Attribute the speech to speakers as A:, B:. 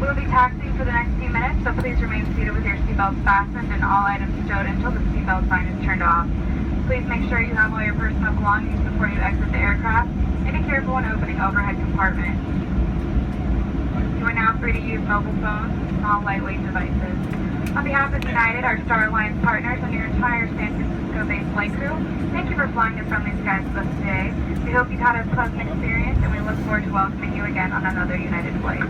A: We'll be taxiing for the next few minutes, so please remain seated with your seatbelts fastened and all items stowed until the seatbelt sign is turned off. Please make sure you have all your personal belongings before you exit the aircraft, and be careful when opening overhead compartments. You are now free to use mobile phones and small lightweight devices. On behalf of United, our Star Alliance partners, and your entire San Francisco-based flight crew, thank you for flying the Friendly Skies with us today. We hope you've had a pleasant experience, and we look forward to welcoming you again on another United flight.